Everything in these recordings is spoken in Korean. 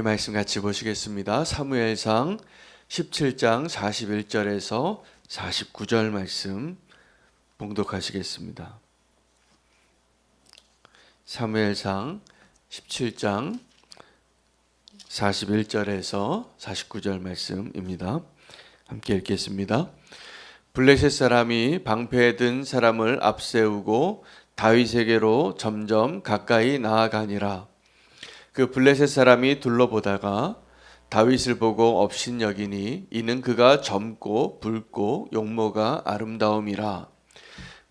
말씀 같이 보시겠습니다. 사무엘상 17장 41절에서 49절 말씀 봉독하시겠습니다. 사무엘상 17장 41절에서 49절 말씀입니다. 함께 읽겠습니다. 블레셋 사람이 방패에 든 사람을 앞세우고 다윗에게로 점점 가까이 나아가니라. 그 블레셋 사람이 둘러보다가 다윗을 보고 업신여기니 이는 그가 젊고 붉고 용모가 아름다움이라.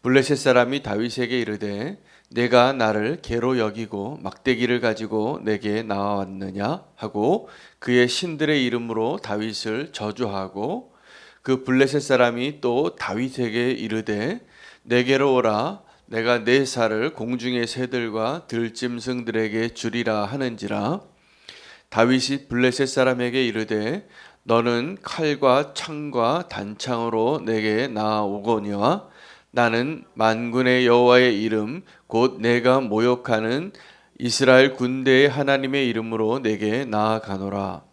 블레셋 사람이 다윗에게 이르되 내가 나를 개로 여기고 막대기를 가지고 내게 나와왔느냐 하고 그의 신들의 이름으로 다윗을 저주하고, 그 블레셋 사람이 또 다윗에게 이르되 내게로 오라, 내가 내 살을 공중의 새들과 들짐승들에게 주리라 하는지라. 다윗이 블레셋 사람에게 이르되 너는 칼과 창과 단창으로 내게 나아오거니와 나는 만군의 여호와의 이름 곧 내가 모욕하는 이스라엘 군대의 하나님의 이름으로 내게 나아가노라.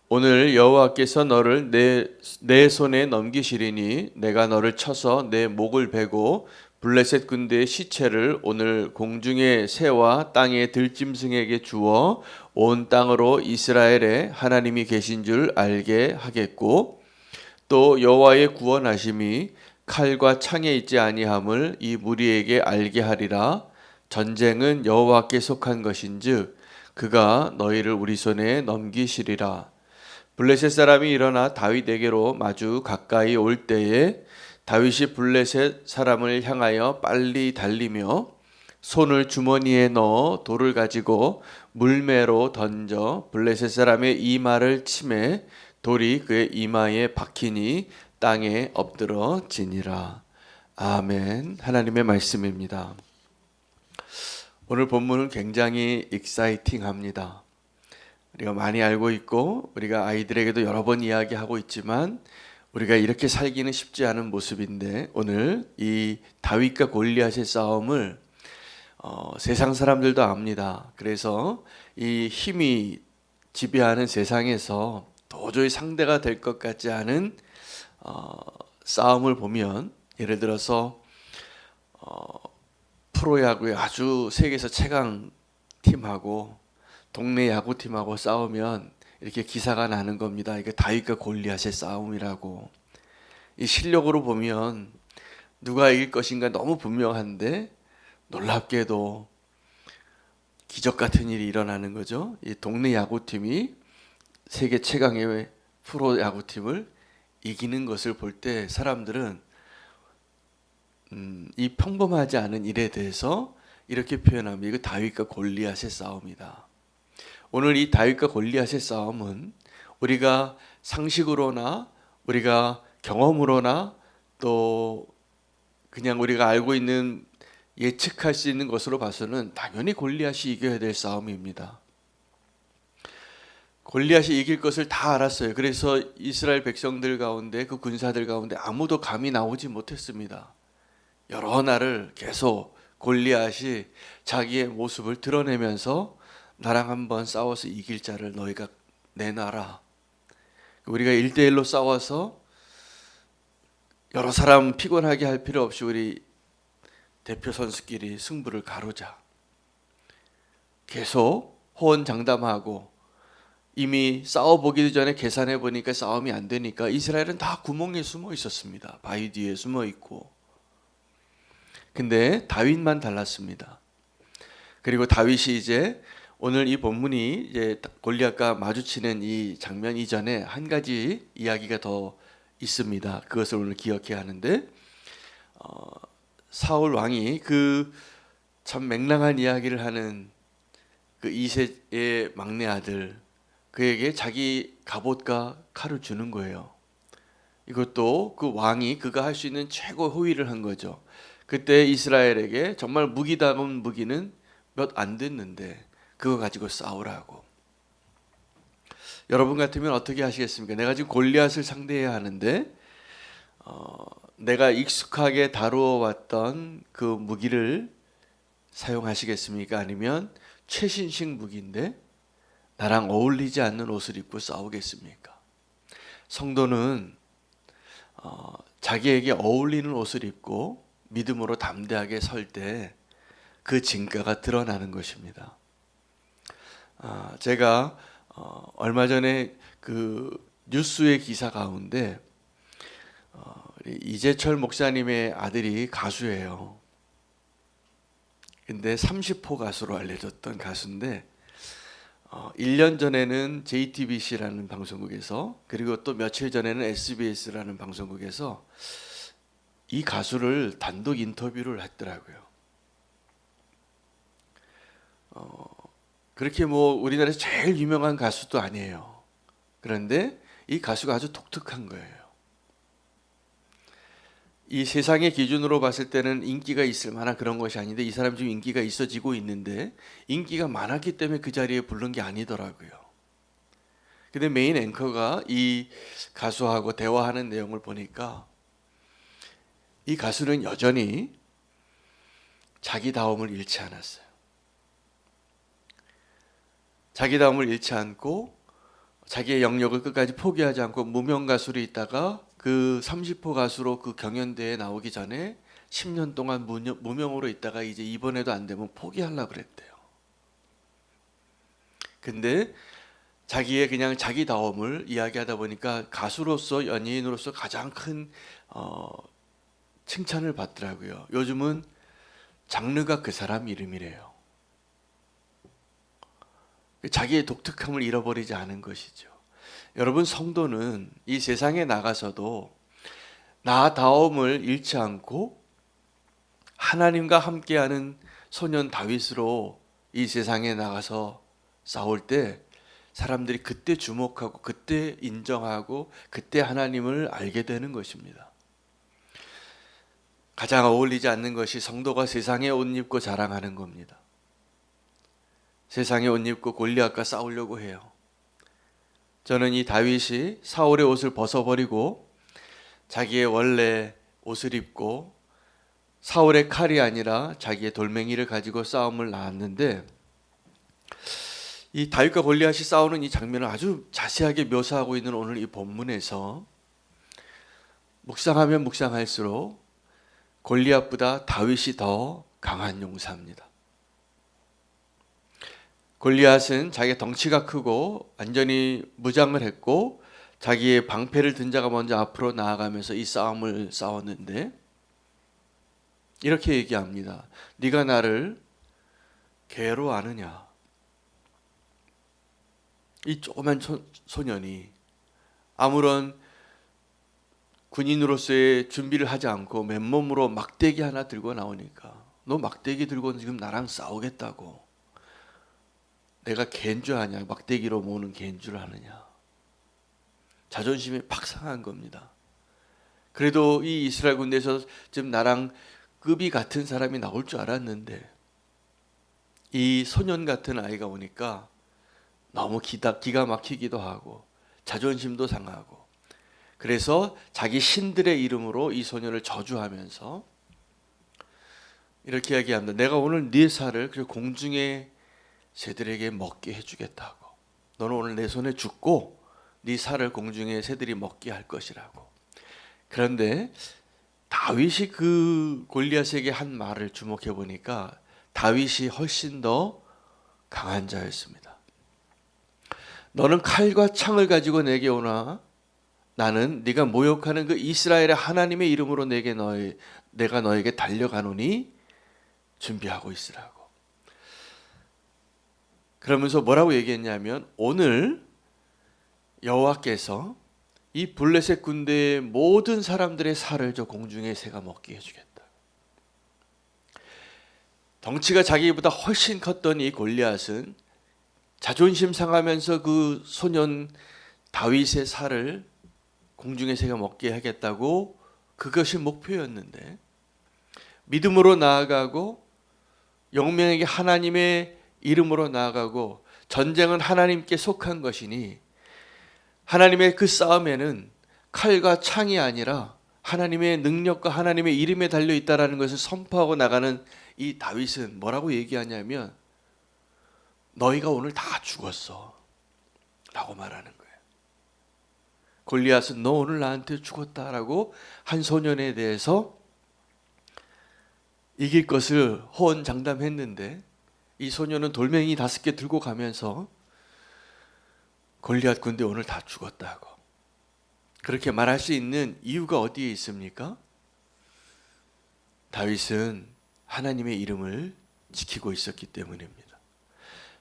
오늘 여호와께서 너를 내 손에 넘기시리니 내가 너를 쳐서 내 목을 베고 블레셋 군대의 시체를 오늘 공중의 새와 땅의 들짐승에게 주어 온 땅으로 이스라엘에 하나님이 계신 줄 알게 하겠고, 또 여호와의 구원하심이 칼과 창에 있지 아니함을 이 무리에게 알게 하리라. 전쟁은 여호와께 속한 것인즉 그가 너희를 우리 손에 넘기시리라. 블레셋 사람이 일어나 다윗에게로 마주 가까이 올 때에 다윗이 블레셋 사람을 향하여 빨리 달리며 손을 주머니에 넣어 돌을 가지고 물매로 던져 블레셋 사람의 이마를 치매 돌이 그의 이마에 박히니 땅에 엎드러지니라. 아멘. 하나님의 말씀입니다. 오늘 본문은 굉장히 익사이팅합니다. 우리가 많이 알고 있고 우리가 아이들에게도 여러 번 이야기하고 있지만 우리가 이렇게 살기는 쉽지 않은 모습인데, 오늘 이 다윗과 골리앗의 싸움을 세상 사람들도 압니다. 그래서 이 힘이 지배하는 세상에서 도저히 상대가 될 것 같지 않은 싸움을 보면, 예를 들어서 프로야구의 아주 세계에서 최강 팀하고 동네 야구팀하고 싸우면 이렇게 기사가 나는 겁니다. 이게 다윗과 골리앗의 싸움이라고. 이 실력으로 보면 누가 이길 것인가 너무 분명한데 놀랍게도 기적 같은 일이 일어나는 거죠. 이 동네 야구팀이 세계 최강의 프로 야구팀을 이기는 것을 볼 때 사람들은 이 평범하지 않은 일에 대해서 이렇게 표현합니다. 이거 다윗과 골리앗의 싸움이다. 오늘 이 다윗과 골리앗의 싸움은 우리가 상식으로나 우리가 경험으로나 또 그냥 우리가 알고 있는 예측할 수 있는 것으로 봐서는 당연히 골리앗이 이겨야 될 싸움입니다. 골리앗이 이길 것을 다 알았어요. 그래서 이스라엘 백성들 가운데, 그 군사들 가운데 아무도 감히 나오지 못했습니다. 여러 날을 계속 골리앗이 자기의 모습을 드러내면서 나랑 한번 싸워서 이길 자를 너희가 내놔라. 우리가 1대1로 싸워서 여러 사람 피곤하게 할 필요 없이 우리 대표 선수끼리 승부를 가르자. 계속 호언장담하고 이미 싸워보기도 전에 계산해 보니까 싸움이 안 되니까 이스라엘은 다 구멍에 숨어 있었습니다. 바위 뒤에 숨어 있고. 근데 다윗만 달랐습니다. 그리고 다윗이 이제 오늘 이 본문이 이제 골리앗과 마주치는 이 장면 이전에 한 가지 이야기가 더 있습니다. 그것을 오늘 기억해야 하는데, 사울 왕이 그 참 맹랑한 이야기를 하는 그 이새의 막내 아들, 그에게 자기 갑옷과 칼을 주는 거예요. 이것도 그 왕이 그가 할 수 있는 최고 호위를 한 거죠. 그때 이스라엘에게 정말 무기다운 무기는 몇 안 됐는데 그거 가지고 싸우라고. 여러분 같으면 어떻게 하시겠습니까? 내가 지금 골리앗을 상대해야 하는데 내가 익숙하게 다루어 왔던 그 무기를 사용하시겠습니까? 아니면 최신식 무기인데 나랑 어울리지 않는 옷을 입고 싸우겠습니까? 성도는 자기에게 어울리는 옷을 입고 믿음으로 담대하게 설 때 그 진가가 드러나는 것입니다. 제가 얼마 전에 그 뉴스의 기사 가운데 이재철 목사님의 아들이 가수예요. 근데 30호 가수로 알려졌던 가수인데 1년 전에는 JTBC라는 방송국에서, 그리고 또 며칠 전에는 SBS라는 방송국에서 이 가수를 단독 인터뷰를 했더라고요. 그렇게 뭐 우리나라에서 제일 유명한 가수도 아니에요. 그런데 이 가수가 아주 독특한 거예요. 이 세상의 기준으로 봤을 때는 인기가 있을 만한 그런 것이 아닌데, 이 사람이 지금 인기가 있어지고 있는데 인기가 많았기 때문에 그 자리에 부른 게 아니더라고요. 근데 메인 앵커가 이 가수하고 대화하는 내용을 보니까 이 가수는 여전히 자기다움을 잃지 않았어요. 자기다움을 잃지 않고 자기의 영역을 끝까지 포기하지 않고 무명 가수로 있다가 그 30호 가수로 그 경연대회에 나오기 전에 10년 동안 무명으로 있다가 이제 이번에도 안 되면 포기하려고 그랬대요. 근데 자기의 그냥 자기다움을 이야기하다 보니까 가수로서, 연예인으로서 가장 큰 칭찬을 받더라고요. 요즘은 장르가 그 사람 이름이래요. 자기의 독특함을 잃어버리지 않은 것이죠. 여러분, 성도는 이 세상에 나가서도 나다움을 잃지 않고 하나님과 함께하는 소년 다윗으로 이 세상에 나가서 싸울 때 사람들이 그때 주목하고 그때 인정하고 그때 하나님을 알게 되는 것입니다. 가장 어울리지 않는 것이 성도가 세상에 옷 입고 자랑하는 겁니다. 세상에 옷 입고 골리앗과 싸우려고 해요. 저는 이 다윗이 사울의 옷을 벗어버리고 자기의 원래 옷을 입고 사울의 칼이 아니라 자기의 돌멩이를 가지고 싸움을 나왔는데, 이 다윗과 골리앗이 싸우는 이 장면을 아주 자세하게 묘사하고 있는 오늘 이 본문에서 묵상하면 묵상할수록 골리앗보다 다윗이 더 강한 용사입니다. 골리앗은 자기의 덩치가 크고 완전히 무장을 했고 자기의 방패를 든 자가 먼저 앞으로 나아가면서 이 싸움을 싸웠는데, 이렇게 얘기합니다. 네가 나를 개로 아느냐? 이 조그만 소년이 아무런 군인으로서의 준비를 하지 않고 맨몸으로 막대기 하나 들고 나오니까, 너 막대기 들고 지금 나랑 싸우겠다고? 내가 개인 줄 아냐? 막대기로 모으는 개인 줄 아느냐? 자존심이 팍 상한 겁니다. 그래도 이 이스라엘 군대에서 지금 나랑 급이 같은 사람이 나올 줄 알았는데 이 소년 같은 아이가 오니까 너무 기가 막히기도 하고 자존심도 상하고, 그래서 자기 신들의 이름으로 이 소년을 저주하면서 이렇게 이야기합니다. 내가 오늘 네 살을 공중의 새들에게 먹게 해주겠다고. 너는 오늘 내 손에 죽고 네 살을 공중의 새들이 먹게 할 것이라고. 그런데 다윗이 그 골리앗에게 한 말을 주목해 보니까 다윗이 훨씬 더 강한 자였습니다. 너는 칼과 창을 가지고 내게 오나 나는 네가 모욕하는 그 이스라엘의 하나님의 이름으로 내가 너에게 달려가노니 준비하고 있으라고. 그러면서 뭐라고 얘기했냐면, 오늘 여호와께서 이 블레셋 군대의 모든 사람들의 살을 저 공중의 새가 먹게 해주겠다. 덩치가 자기보다 훨씬 컸던 이 골리앗은 자존심 상하면서 그 소년 다윗의 살을 공중의 새가 먹게 하겠다고, 그것이 목표였는데 믿음으로 나아가고 영명에게 하나님의 이름으로 나아가고 전쟁은 하나님께 속한 것이니 하나님의 그 싸움에는 칼과 창이 아니라 하나님의 능력과 하나님의 이름에 달려 있다라는 것을 선포하고 나가는 이 다윗은 뭐라고 얘기하냐면, 너희가 오늘 다 죽었어. 죽었다고 말하는 거예요. 골리앗은 너 오늘 나한테 죽었다라고 한 소년에 대해서 이길 것을 호언장담했는데 이 소년은 돌멩이 5개 들고 가면서 골리앗 군대 오늘 다 죽었다고 그렇게 말할 수 있는 이유가 어디에 있습니까? 다윗은 하나님의 이름을 지키고 있었기 때문입니다.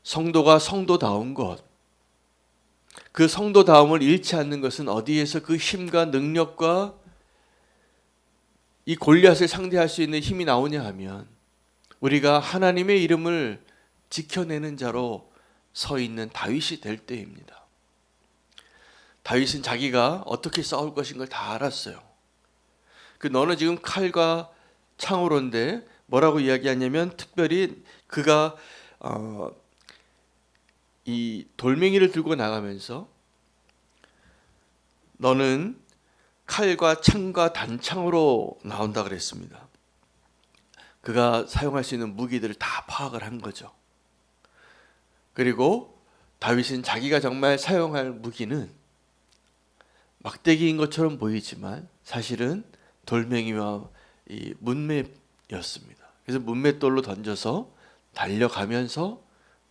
성도가 성도다운 것, 그 성도다움을 잃지 않는 것은 어디에서 그 힘과 능력과 이 골리앗을 상대할 수 있는 힘이 나오냐 하면 우리가 하나님의 이름을 지켜내는 자로 서 있는 다윗이 될 때입니다. 다윗은 자기가 어떻게 싸울 것인 걸 다 알았어요. 너는 지금 칼과 창으로인데 뭐라고 이야기하냐면 특별히 그가 이 돌멩이를 들고 나가면서 너는 칼과 창과 단창으로 나온다 그랬습니다. 그가 사용할 수 있는 무기들을 다 파악을 한 거죠. 그리고 다윗은 자기가 정말 사용할 무기는 막대기인 것처럼 보이지만 사실은 돌멩이와 이 문매였습니다. 그래서 문맷돌로 던져서 달려가면서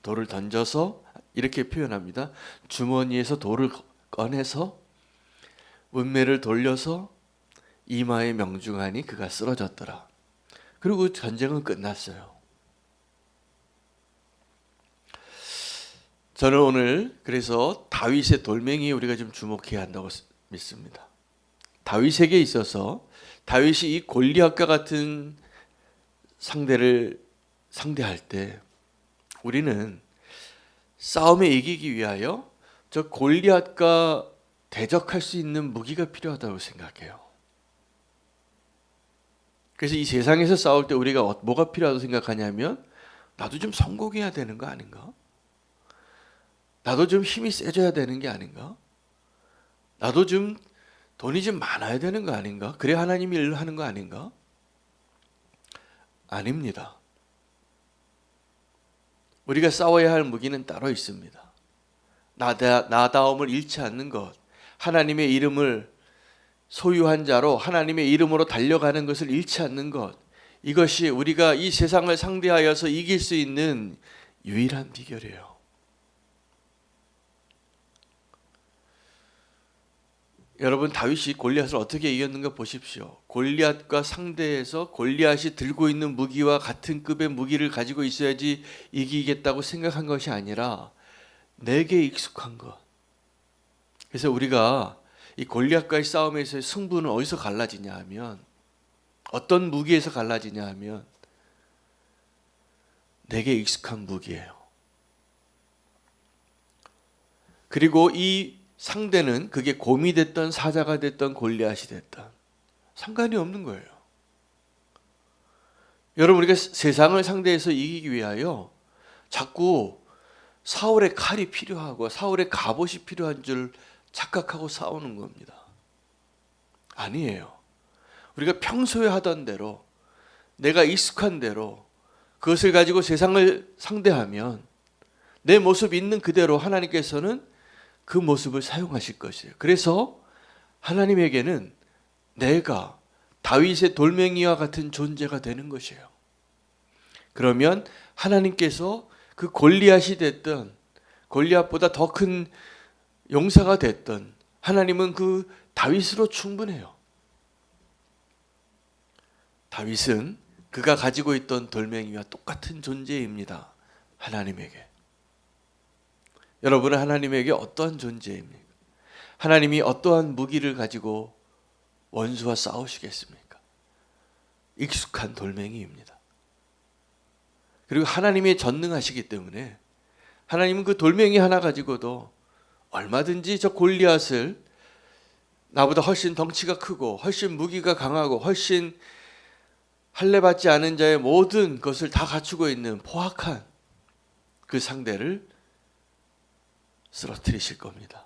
돌을 던져서 이렇게 표현합니다. 주머니에서 돌을 꺼내서 문매를 돌려서 이마에 명중하니 그가 쓰러졌더라. 그리고 전쟁은 끝났어요. 저는 오늘 그래서 다윗의 돌멩이에 우리가 좀 주목해야 한다고 믿습니다. 다윗에게 있어서 다윗이 이 골리앗과 같은 상대를 상대할 때 우리는 싸움에 이기기 위하여 저 골리앗과 대적할 수 있는 무기가 필요하다고 생각해요. 그래서 이 세상에서 싸울 때 우리가 뭐가 필요하다고 생각하냐면 나도 좀 성공해야 되는 거 아닌가? 나도 좀 힘이 세져야 되는 게 아닌가? 나도 좀 돈이 좀 많아야 되는 거 아닌가? 그래 하나님이 일을 하는 거 아닌가? 아닙니다. 우리가 싸워야 할 무기는 따로 있습니다. 나다움을 잃지 않는 것, 하나님의 이름을 소유한 자로 하나님의 이름으로 달려가는 것을 잃지 않는 것, 이것이 우리가 이 세상을 상대하여서 이길 수 있는 유일한 비결이에요. 여러분, 다윗이 골리앗을 어떻게 이겼는가 보십시오. 골리앗과 상대해서 골리앗이 들고 있는 무기와 같은 급의 무기를 가지고 있어야지 이기겠다고 생각한 것이 아니라 내게 익숙한 것. 그래서 우리가 이 골리앗과의 싸움에서의 승부는 어디서 갈라지냐 하면, 어떤 무기에서 갈라지냐 하면 내게 익숙한 무기예요. 그리고 이 상대는 그게 곰이 됐던 사자가 됐던 골리앗이 됐던 상관이 없는 거예요. 여러분, 우리가 세상을 상대해서 이기기 위하여 자꾸 사울의 칼이 필요하고 사울의 갑옷이 필요한 줄 착각하고 싸우는 겁니다. 아니에요. 우리가 평소에 하던 대로 내가 익숙한 대로 그것을 가지고 세상을 상대하면 내 모습 있는 그대로 하나님께서는 그 모습을 사용하실 것이에요. 그래서 하나님에게는 내가 다윗의 돌멩이와 같은 존재가 되는 것이에요. 그러면 하나님께서 그 골리앗이 됐던, 골리앗보다 더 큰 용사가 됐던 하나님은 그 다윗으로 충분해요. 다윗은 그가 가지고 있던 돌멩이와 똑같은 존재입니다. 하나님에게. 여러분은 하나님에게 어떠한 존재입니까? 하나님이 어떠한 무기를 가지고 원수와 싸우시겠습니까? 익숙한 돌멩이입니다. 그리고 하나님이 전능하시기 때문에 하나님은 그 돌멩이 하나 가지고도 얼마든지 저 골리앗을, 나보다 훨씬 덩치가 크고 훨씬 무기가 강하고 훨씬 할례받지 않은 자의 모든 것을 다 갖추고 있는 포악한 그 상대를 쓰러뜨리실 겁니다.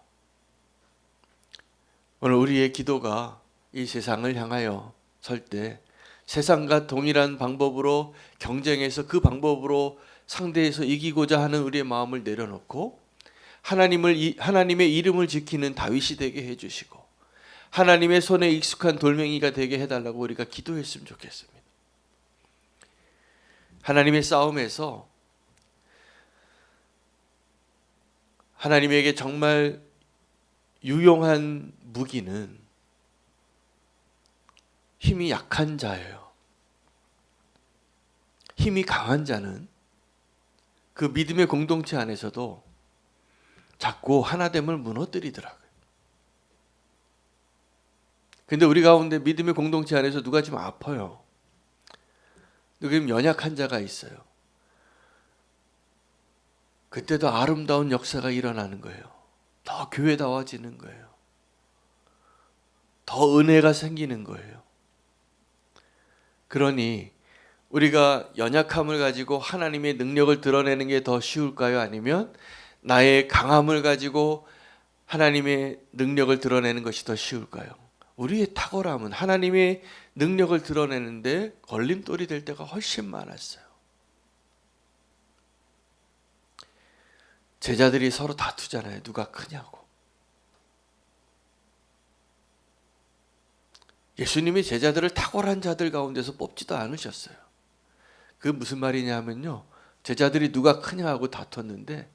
오늘 우리의 기도가 이 세상을 향하여 설 때 세상과 동일한 방법으로 경쟁해서 그 방법으로 상대해서 이기고자 하는 우리의 마음을 내려놓고 하나님의 이름을 지키는 다윗이 되게 해주시고 하나님의 손에 익숙한 돌멩이가 되게 해달라고 우리가 기도했으면 좋겠습니다. 하나님의 싸움에서 하나님에게 정말 유용한 무기는 힘이 약한 자예요. 힘이 강한 자는 그 믿음의 공동체 안에서도 자꾸 하나됨을 무너뜨리더라고요. 근데 우리 가운데 믿음의 공동체 안에서 누가 좀 아파요. 누가 좀 연약한 자가 있어요. 그때도 아름다운 역사가 일어나는 거예요. 더 교회다워지는 거예요. 더 은혜가 생기는 거예요. 그러니 우리가 연약함을 가지고 하나님의 능력을 드러내는 게 더 쉬울까요? 아니면 나의 강함을 가지고 하나님의 능력을 드러내는 것이 더 쉬울까요? 우리의 탁월함은 하나님의 능력을 드러내는데 걸림돌이 될 때가 훨씬 많았어요. 제자들이 서로 다투잖아요. 누가 크냐고. 예수님이 제자들을 탁월한 자들 가운데서 뽑지도 않으셨어요. 그게 무슨 말이냐면요. 제자들이 누가 크냐 하고 다퉜는데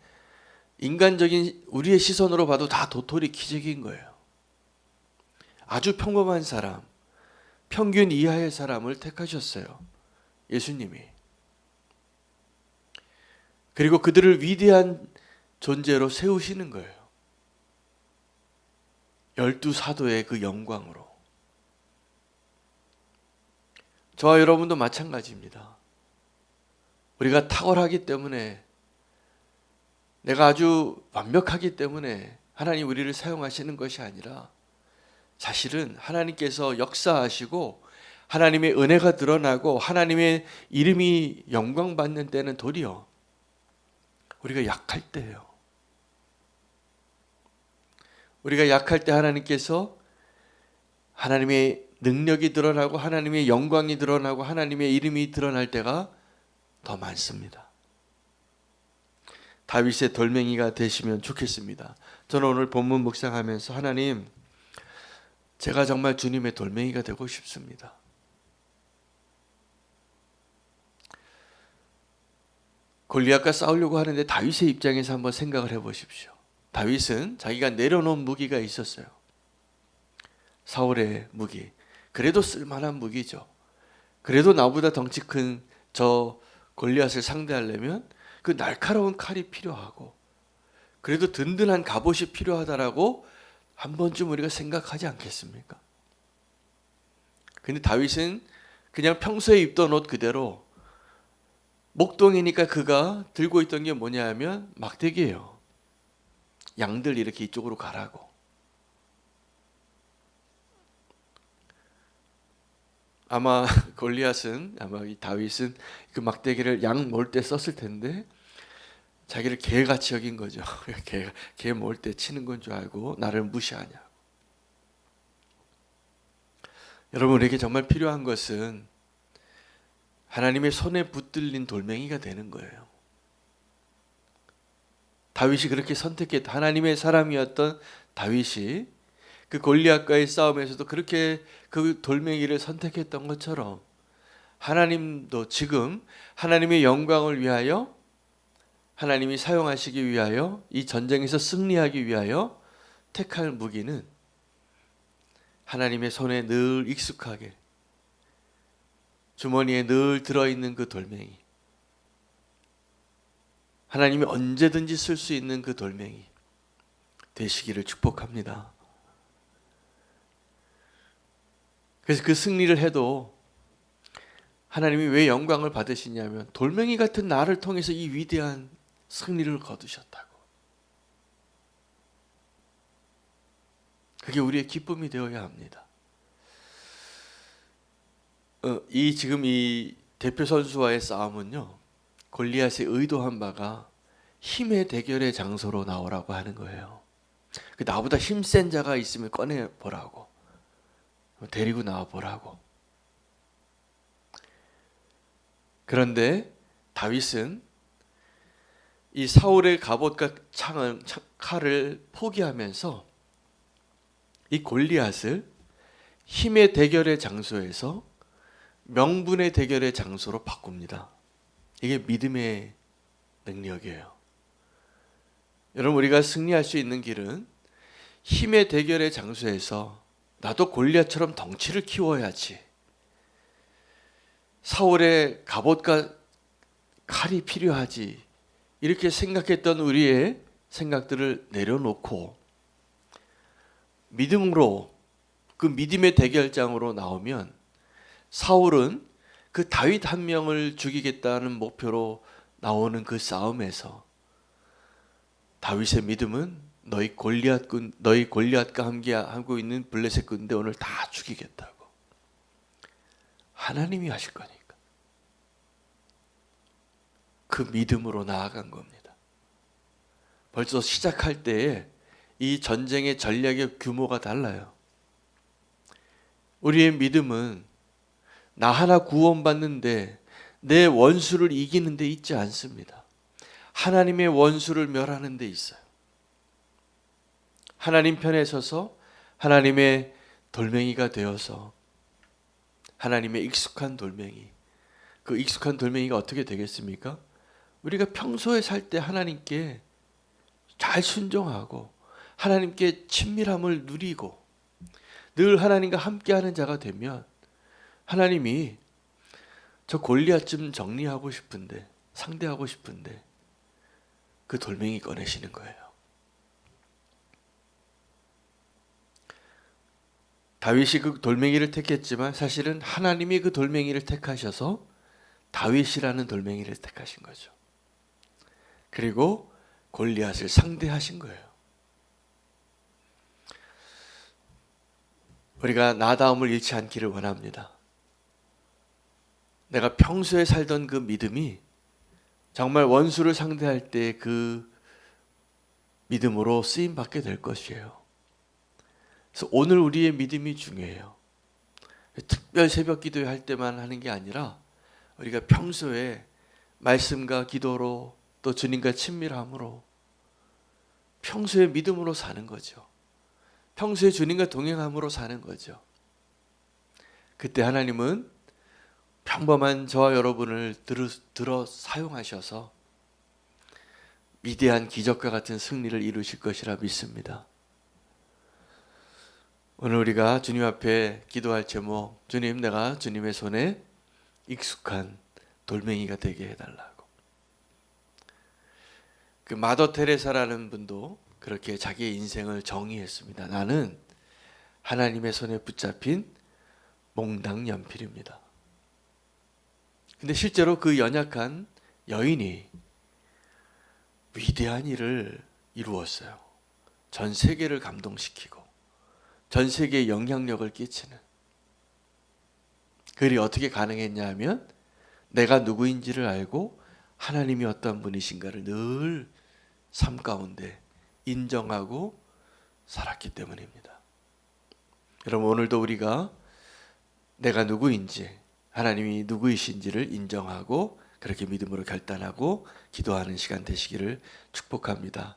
인간적인 우리의 시선으로 봐도 다 도토리 기적인 거예요. 아주 평범한 사람, 평균 이하의 사람을 택하셨어요. 예수님이. 그리고 그들을 위대한 존재로 세우시는 거예요. 12사도의 그 영광으로. 저와 여러분도 마찬가지입니다. 우리가 탁월하기 때문에 내가 아주 완벽하기 때문에 하나님 우리를 사용하시는 것이 아니라 사실은 하나님께서 역사하시고 하나님의 은혜가 드러나고 하나님의 이름이 영광받는 때는 도리어 우리가 약할 때예요. 우리가 약할 때 하나님께서 하나님의 능력이 드러나고 하나님의 영광이 드러나고 하나님의 이름이 드러날 때가 더 많습니다. 다윗의 돌멩이가 되시면 좋겠습니다. 저는 오늘 본문 묵상하면서 하나님, 제가 정말 주님의 돌멩이가 되고 싶습니다. 골리앗과 싸우려고 하는데 다윗의 입장에서 한번 생각을 해보십시오. 다윗은 자기가 내려놓은 무기가 있었어요. 사울의 무기. 그래도 쓸만한 무기죠. 그래도 나보다 덩치 큰 저 골리앗을 상대하려면 그 날카로운 칼이 필요하고 그래도 든든한 갑옷이 필요하다라고 한 번쯤 우리가 생각하지 않겠습니까? 근데 다윗은 그냥 평소에 입던 옷 그대로 목동이니까 그가 들고 있던 게 뭐냐 하면 막대기예요. 양들 이렇게 이쪽으로 가라고. 아마 골리앗은 아마 이 다윗은 그 막대기를 양 몰 때 썼을 텐데 자기를 개같이 여긴 거죠. 개 몰 때 치는 건 줄 알고 나를 무시하냐. 여러분 우리에게 정말 필요한 것은 하나님의 손에 붙들린 돌멩이가 되는 거예요. 다윗이 그렇게 선택했다. 하나님의 사람이었던 다윗이 그 골리앗과의 싸움에서도 그렇게 그 돌멩이를 선택했던 것처럼 하나님도 지금 하나님의 영광을 위하여 하나님이 사용하시기 위하여 이 전쟁에서 승리하기 위하여 택할 무기는 하나님의 손에 늘 익숙하게 주머니에 늘 들어있는 그 돌멩이, 하나님이 언제든지 쓸 수 있는 그 돌멩이 되시기를 축복합니다. 그래서 그 승리를 해도 하나님이 왜 영광을 받으시냐면 돌멩이 같은 나를 통해서 이 위대한 승리를 거두셨다고. 그게 우리의 기쁨이 되어야 합니다. 지금 이 대표 선수와의 싸움은요, 골리앗이 의도한 바가 힘의 대결의 장소로 나오라고 하는 거예요. 나보다 힘센 자가 있으면 꺼내 보라고, 데리고 나와 보라고. 그런데 다윗은 이 사울의 갑옷과 칼을 포기하면서 이 골리앗을 힘의 대결의 장소에서 명분의 대결의 장소로 바꿉니다. 이게 믿음의 능력이에요. 여러분, 우리가 승리할 수 있는 길은 힘의 대결의 장소에서 나도 골리앗처럼 덩치를 키워야지, 사울의 갑옷과 칼이 필요하지, 이렇게 생각했던 우리의 생각들을 내려놓고 믿음으로 그 믿음의 대결장으로 나오면 사울은 그 다윗 한 명을 죽이겠다는 목표로 나오는 그 싸움에서 다윗의 믿음은 너희 골리앗과 함께 하고 있는 블레셋 군대 오늘 다 죽이겠다고. 하나님이 하실 거니까. 그 믿음으로 나아간 겁니다. 벌써 시작할 때에 이 전쟁의 전략의 규모가 달라요. 우리의 믿음은 나 하나 구원받는데 내 원수를 이기는 데 있지 않습니다. 하나님의 원수를 멸하는 데 있어요. 하나님 편에 서서 하나님의 돌멩이가 되어서 하나님의 익숙한 돌멩이, 그 익숙한 돌멩이가 어떻게 되겠습니까? 우리가 평소에 살 때 하나님께 잘 순종하고 하나님께 친밀함을 누리고 늘 하나님과 함께하는 자가 되면 하나님이 저 골리앗 좀 정리하고 싶은데, 상대하고 싶은데 그 돌멩이 꺼내시는 거예요. 다윗이 그 돌멩이를 택했지만 사실은 하나님이 그 돌멩이를 택하셔서 다윗이라는 돌멩이를 택하신 거죠. 그리고 골리앗을 상대하신 거예요. 우리가 나다움을 잃지 않기를 원합니다. 내가 평소에 살던 그 믿음이 정말 원수를 상대할 때 그 믿음으로 쓰임 받게 될 것이에요. 그래서 오늘 우리의 믿음이 중요해요. 특별 새벽 기도할 때만 하는 게 아니라 우리가 평소에 말씀과 기도로 또 주님과 친밀함으로 평소에 믿음으로 사는 거죠. 평소에 주님과 동행함으로 사는 거죠. 그때 하나님은 평범한 저와 여러분을 들어 사용하셔서 위대한 기적과 같은 승리를 이루실 것이라 믿습니다. 오늘 우리가 주님 앞에 기도할 제목, 주님, 내가 주님의 손에 익숙한 돌멩이가 되게 해달라고. 그 마더 테레사라는 분도 그렇게 자기의 인생을 정의했습니다. 나는 하나님의 손에 붙잡힌 몽당 연필입니다. 근데 실제로 그 연약한 여인이 위대한 일을 이루었어요. 전 세계를 감동시키고 전 세계에 영향력을 끼치는. 그 일이 어떻게 가능했냐 하면 내가 누구인지를 알고 하나님이 어떤 분이신가를 늘 삶 가운데 인정하고 살았기 때문입니다. 여러분, 오늘도 우리가 내가 누구인지, 하나님이 누구이신지를 인정하고 그렇게 믿음으로 결단하고 기도하는 시간 되시기를 축복합니다.